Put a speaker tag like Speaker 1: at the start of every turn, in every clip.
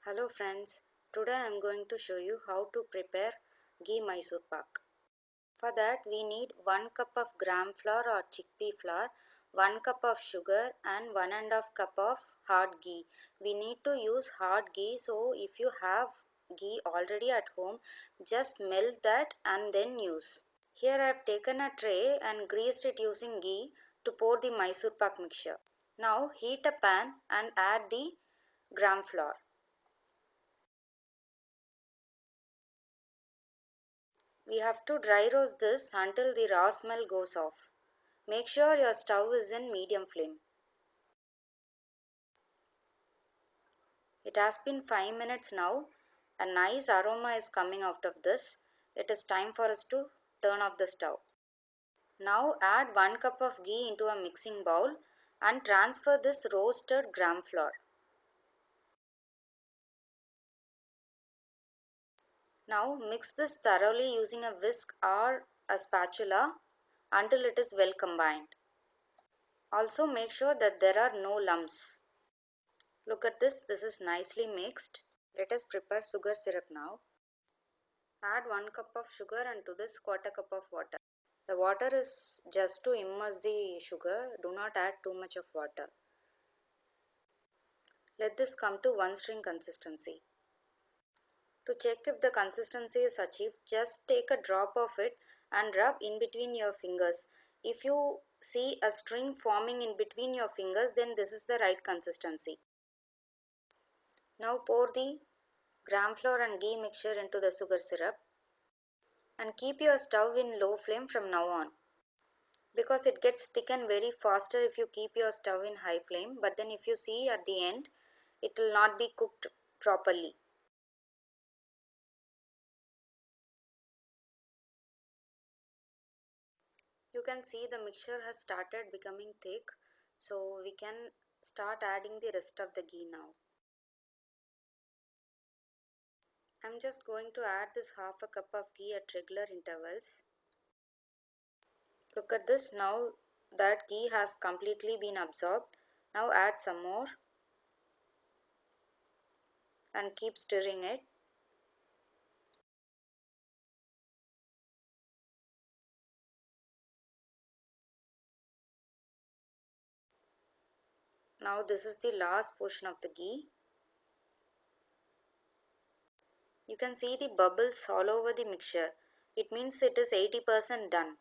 Speaker 1: Hello friends, today I am going to show you how to prepare ghee Mysore pak. For that we need 1 cup of gram flour or chickpea flour, 1 cup of sugar and 1.5 cup of hard ghee. We need to use hard ghee, so if you have ghee already at home, just melt that and then use. Here I have taken a tray and greased it using ghee to pour the Mysore pak mixture. Now heat a pan and add the gram flour. We have to dry roast this until the raw smell goes off. Make sure your stove is in medium flame. It has been 5 minutes now. A nice aroma is coming out of this. It is time for us to turn off the stove. Now add 1 cup of ghee into a mixing bowl and transfer this roasted gram flour. Now mix this thoroughly using a whisk or a spatula until it is well combined. Also make sure that there are no lumps. Look at this is nicely mixed. Let us prepare sugar syrup now. Add 1 cup of sugar and to this quarter cup of water. The water is just to immerse the sugar, do not add too much of water. Let this come to one string consistency. To check if the consistency is achieved, just take a drop of it and rub in between your fingers. If you see a string forming in between your fingers, then this is the right consistency. Now pour the gram flour and ghee mixture into the sugar syrup and keep your stove in low flame from now on, because it gets thickened very faster if you keep your stove in high flame, but then if you see at the end it will not be cooked properly. You can see the mixture has started becoming thick, so we can start adding the rest of the ghee now. I'm just going to add this half a cup of ghee at regular intervals. Look at this, now that ghee has completely been absorbed. Now add some more and keep stirring it. Now this is the last portion of the ghee. You can see the bubbles all over the mixture. It means it is 80% done.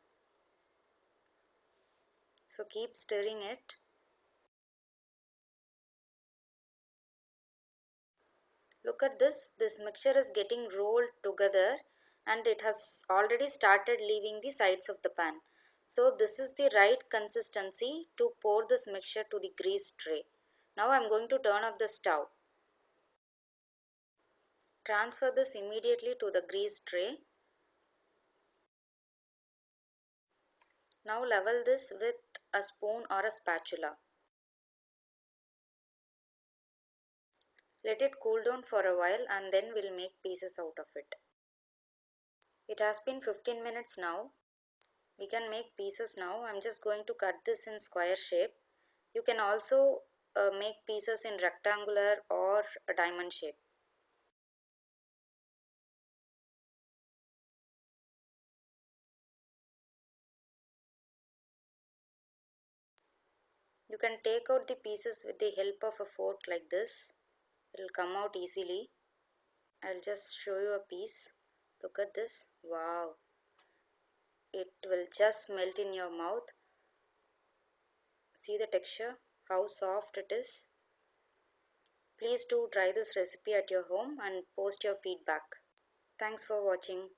Speaker 1: So keep stirring it. Look at this mixture is getting rolled together and it has already started leaving the sides of the pan. So this is the right consistency to pour this mixture to the greased tray. Now I am going to turn off the stove. Transfer this immediately to the greased tray. Now level this with a spoon or a spatula. Let it cool down for a while and then we'll make pieces out of it. It has been 15 minutes now. We can make pieces now. I'm just going to cut this in square shape. You can also make pieces in rectangular or a diamond shape. You can take out the pieces with the help of a fork like this. It will come out easily. I'll just show you a piece. Look at this. Wow. It will just melt in your mouth. See the texture, how soft it is. Please do try this recipe at your home and post your feedback. Thanks for watching.